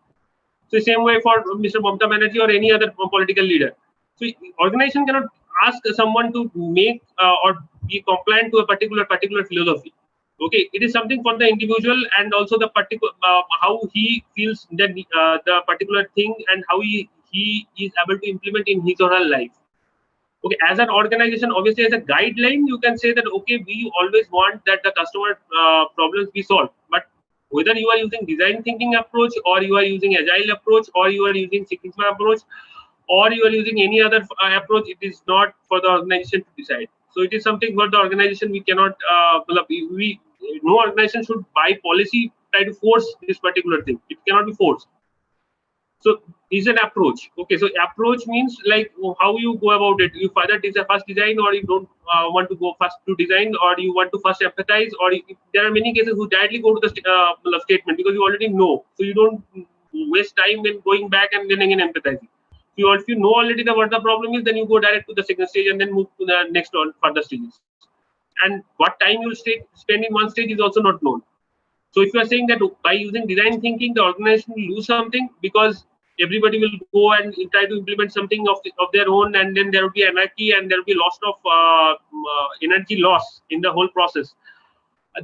So same way for Mr. Mamata Banerjee or any other political leader. So organization cannot ask someone to make or be compliant to a particular philosophy. Okay, it is something for the individual, and also the particular how he feels that the particular thing, and how he is able to implement in his or her life. Okay, as an organization, obviously as a guideline, you can say that okay, we always want that the customer problems be solved. But whether you are using design thinking approach, or you are using agile approach, or you are using Six Sigma approach, or you are using any other approach, it is not for the organization to decide. So it is something for the organization. We cannot we no organization should by policy try to force this particular thing. It cannot be forced. So is an approach. Okay, so approach means like how you go about it. You either first design, or you don't want to go first to design, or you want to first empathize, or there are many cases who directly go to the statement, because you already know. So you don't waste time in going back and then again empathizing. If you know already what the problem is, then you go direct to the second stage and then move to the next or further stages. And what time you'll spend in one stage is also not known. So if you are saying that by using design thinking, the organization will lose something because everybody will go and try to implement something of their own, and then there will be anarchy, and there will be loss of energy loss in the whole process.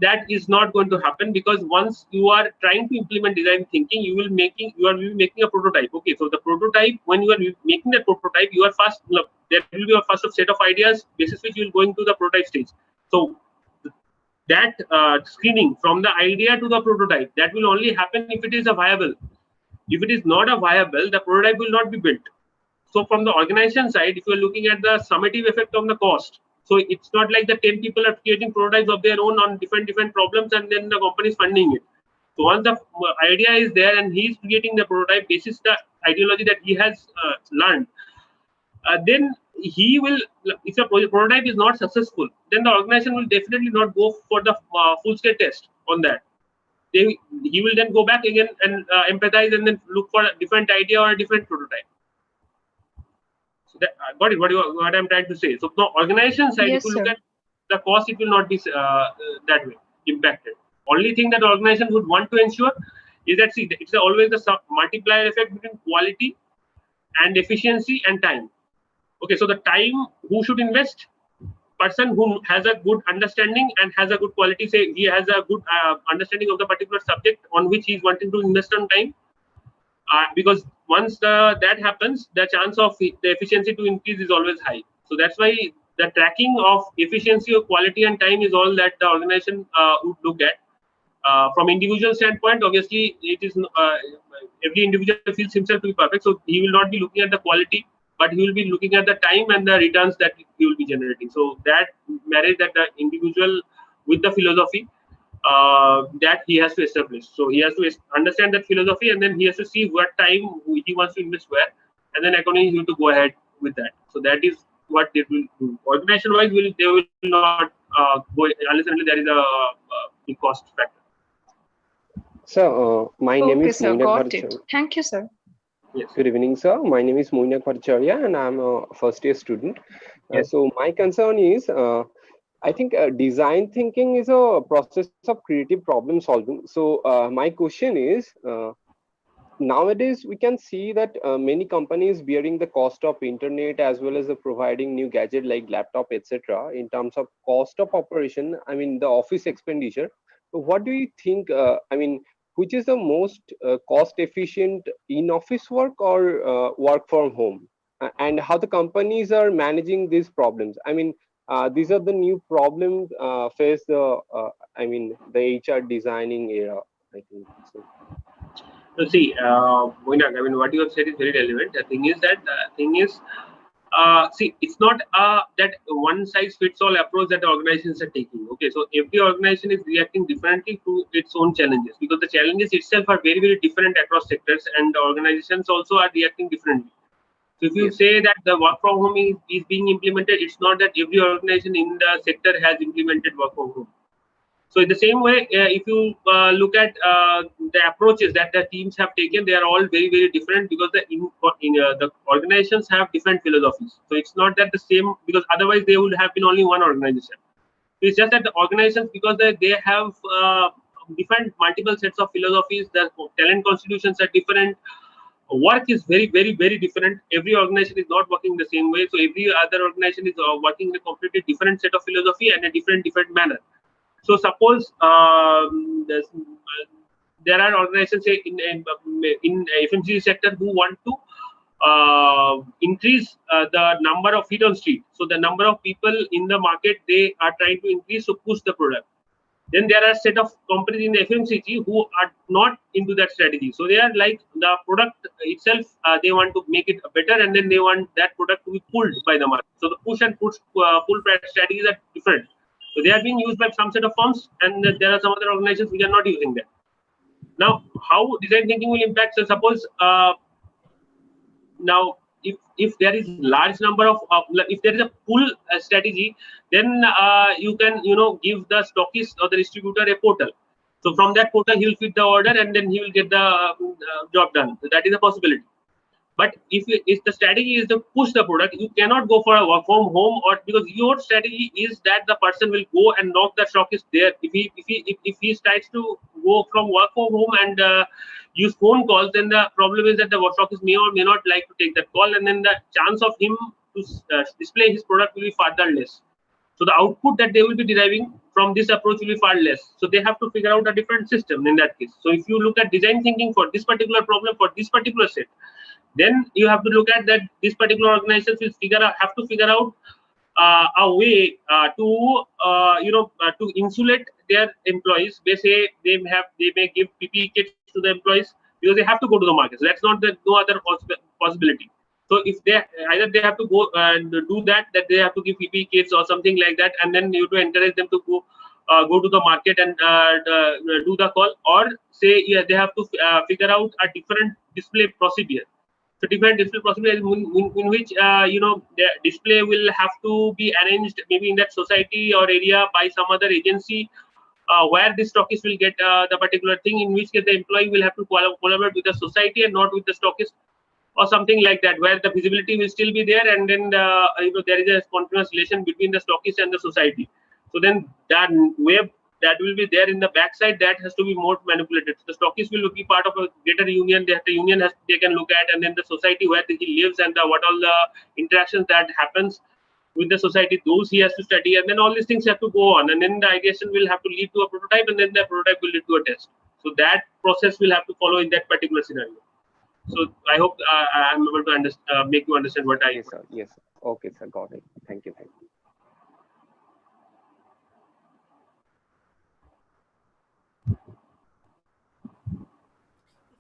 That is not going to happen, because once you are trying to implement design thinking, you are making a prototype. Okay, so the prototype, when you are making that prototype, you are first, there will be a first set of ideas basis which you will go into the prototype stage. So that screening from the idea to the prototype, that will only happen if it is a viable. If it is not a viable, the prototype will not be built. So from the organization side, if you are looking at the summative effect on the cost, so it's not like the 10 people are creating prototypes of their own on different problems, and then the company is funding it. So once the idea is there, and he is creating the prototype basis the ideology that he has learned, then he will, if a prototype is not successful, then the organization will definitely not go for the full scale test on that. He will then go back again and empathize, and then look for a different idea or a different prototype. So that, got it. What I'm trying to say. So the organization side, Yes, if you look sir. at the cost, it will not be that way impacted. Only thing that organization would want to ensure is that, see, it's always the multiplier effect between quality and efficiency and time. Okay, so the time, who should invest? Person who has a good understanding and has a good quality, say he has a good understanding of the particular subject on which he is wanting to invest on time, because once that happens, the chance of the efficiency to increase is always high. So that's why the tracking of efficiency of quality and time is all that the organization would look at. From individual standpoint, obviously it is every individual feels himself to be perfect, so he will not be looking at the quality, but he will be looking at the time and the returns that he will be generating. So that marriage that the individual with the philosophy, that he has to establish. So he has to understand that philosophy, and then he has to see what time he wants to invest where, and then accordingly he will to go ahead with that. So that is what they will do. Organization wise, they will not go unless and until there is a cost factor. So, my name Okay, is sir. Moinak Got it. Bhattacharya. Thank you, sir. Yes. Good evening, sir. My name is Moinak Bhattacharya, and I'm a first year student. Yes. So, my concern is I think design thinking is a process of creative problem solving. So, my question is nowadays we can see that many companies bearing the cost of internet as well as providing new gadget like laptop, etc. in terms of cost of operation. I mean, the office expenditure. So what do you think? I mean, which is the most cost efficient in office work or work from home? And how the companies are managing these problems? I mean, these are the new problems face the the HR designing era. I think so. So see, Moinak, I mean, what you have said is very relevant. See, it's not that one size fits all approach that the organizations are taking. Okay, so every organization is reacting differently to its own challenges because the challenges itself are very, very different across sectors, and the organizations also are reacting differently. So if you Yes. say that the work from home is being implemented, it's not that every organization in the sector has implemented work from home. So in the same way, if you look at the approaches that the teams have taken, they are all very, very different because the organizations have different philosophies. So it's not that the same, because otherwise they would have been only one organization. It's just that the organizations, because they have different multiple sets of philosophies, the talent constitutions are different. Work is very, very, very different. Every organization is not working the same way. So every other organization is working in a completely different set of philosophy and a different manner. So suppose there are organizations say in FMCG sector who want to increase the number of feet on street. So the number of people in the market they are trying to increase to push the product. Then there are a set of companies in the FMCG who are not into that strategy. So they are like the product itself, they want to make it better, and then they want that product to be pulled by the market. So the push and pull strategies are different. So they are being used by some set of firms, and there are some other organizations which are not using them. Now, how design thinking will impact? So suppose now if there is large number of if there is a pull strategy, then you can give the stockist or the distributor a portal. So from that portal he will fit the order and then he will get the job done. So that is a possibility. But if the strategy is to push the product, you cannot go for a work from home, or because your strategy is that the person will go and knock the stockist there. If he tries to go from work from home and use phone calls, then the problem is that the stockist may or may not like to take that call, and then the chance of him to display his product will be further less. So the output that they will be deriving from this approach will be far less. So they have to figure out a different system in that case. So if you look at design thinking for this particular problem, for this particular set, then you have to look at that this particular organizations will have to figure out a way to insulate their employees. They say they may give PPE kits to the employees because they have to go to the market. So that's not no other possibility. So if they either they have to go and do that they have to give PPE kits or something like that, and then you have to encourage them to go to the market and do the call, or say they have to figure out a different display procedure. So different display procedure in which the display will have to be arranged maybe in that society or area by some other agency where the stockist will get the particular thing, in which case the employee will have to collaborate with the society and not with the stockist, or something like that, where the visibility will still be there, and then there is a continuous relation between the stockist and the society. So then that web that will be there in the backside, that has to be more manipulated. So the stockist will be part of a greater union. The union has to take a look at, and then the society where he lives and what all the interactions that happens with the society, those he has to study, and then all these things have to go on, and then the ideation will have to lead to a prototype, and then the prototype will lead to a test. So that process will have to follow in that particular scenario. So I hope I'm able to make you understand what I. Yes, sir. Yes, sir. Okay, sir. Got it. Thank you. Thank you.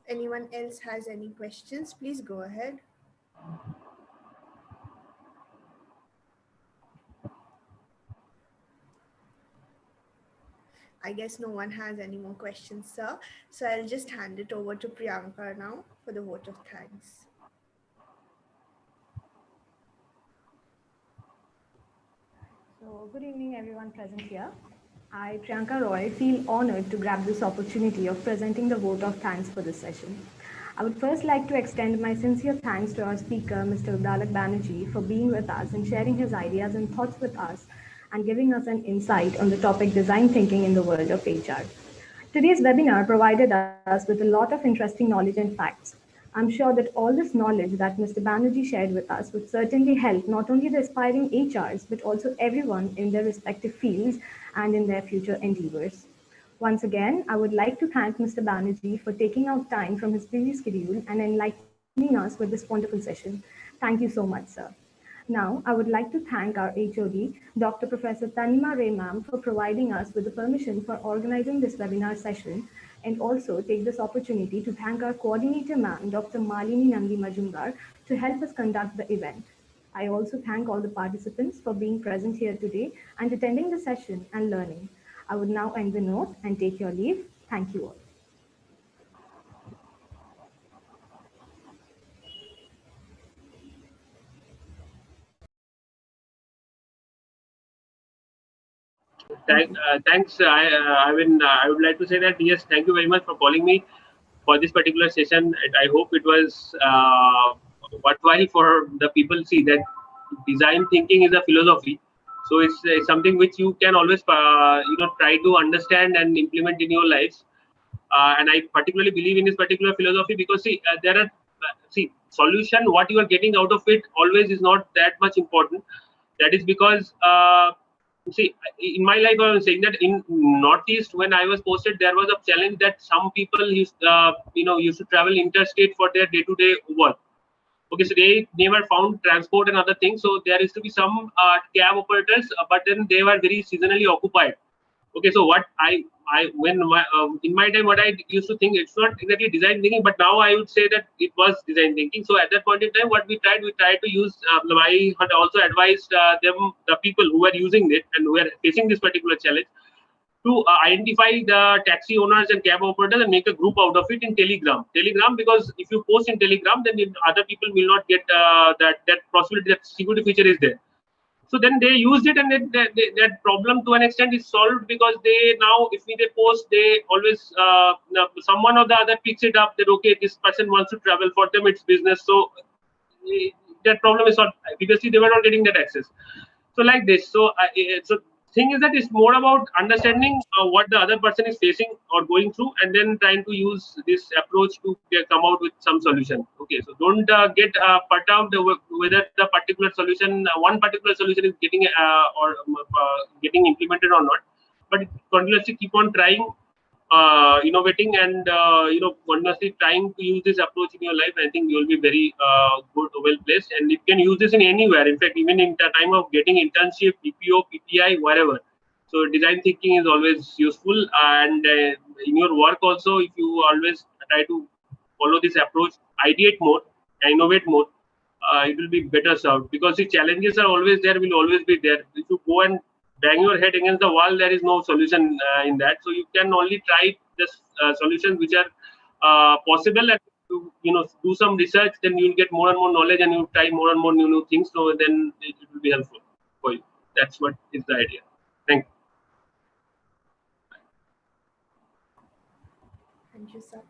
If anyone else has any questions, please go ahead. I guess no one has any more questions, sir. So I'll just hand it over to Priyanka now for the vote of thanks. So, good evening, everyone present here. I, Priyanka Roy, feel honored to grab this opportunity of presenting the vote of thanks for this session. I would first like to extend my sincere thanks to our speaker, Mr. Uddalak Banerjee, for being with us and sharing his ideas and thoughts with us and giving us an insight on the topic design thinking in the world of HR. Today's webinar provided us with a lot of interesting knowledge and facts. I'm sure that all this knowledge that Mr. Banerjee shared with us would certainly help not only the aspiring HRs, but also everyone in their respective fields and in their future endeavors. Once again, I would like to thank Mr. Banerjee for taking out time from his busy schedule and enlightening us with this wonderful session. Thank you so much, sir. Now, I would like to thank our HOD, Dr. Professor Tanima Ray ma'am, for providing us with the permission for organizing this webinar session, and also take this opportunity to thank our coordinator ma'am, Dr. Malini Nandi Majumdar, to help us conduct the event. I also thank all the participants for being present here today and attending the session and learning. I would now end the note and take your leave. Thank you all. Thanks. I would like to say that yes, thank you very much for calling me for this particular session. And I hope it was worthwhile for the people. See that design thinking is a philosophy, so it's something which you can always try to understand and implement in your lives. And I particularly believe in this particular philosophy because see there are solution what you are getting out of it always is not that much important. That is because see in my life I was saying that in Northeast when I was posted there was a challenge that some people used to travel interstate for their day-to-day work. Okay, so they never found transport and other things, so there used to be some cab operators, but then they were very seasonally occupied. Okay, so what in my time what I used to think, it's not exactly design thinking, but now I would say that it was design thinking. So at that point in time what we tried to use, I had also advised the people who were using it and who were facing this particular challenge to identify the taxi owners and cab operators and make a group out of it in Telegram, because if you post in Telegram, then other people will not get that possibility, that security feature is there. So then they used it, and that problem to an extent is solved, because they now, if they post, they always someone or the other picks it up that okay, this person wants to travel, for them it's business. So that problem is solved. Previously they were not getting that access. So like this. So thing is that it's more about understanding what the other person is facing or going through, and then trying to use this approach to come out with some solution. Okay, so don't get perturbed whether the particular solution, one particular solution is getting getting implemented or not, but continuously keep on trying, innovating, and continuously trying to use this approach in your life. I think you will be very good, well placed, and you can use this in anywhere. In fact, even in the time of getting internship, PPO, PPI, wherever. So design thinking is always useful, and in your work also, if you always try to follow this approach, ideate more, innovate more, it will be better served, because the challenges are always there, will always be there. If you go and bang your head against the wall, there is no solution in that. So you can only try the solutions which are possible, and do some research. Then you'll get more and more knowledge, and you try more and more new things. So then it will be helpful for you. That's what is the idea. Thank you. Thank you, sir.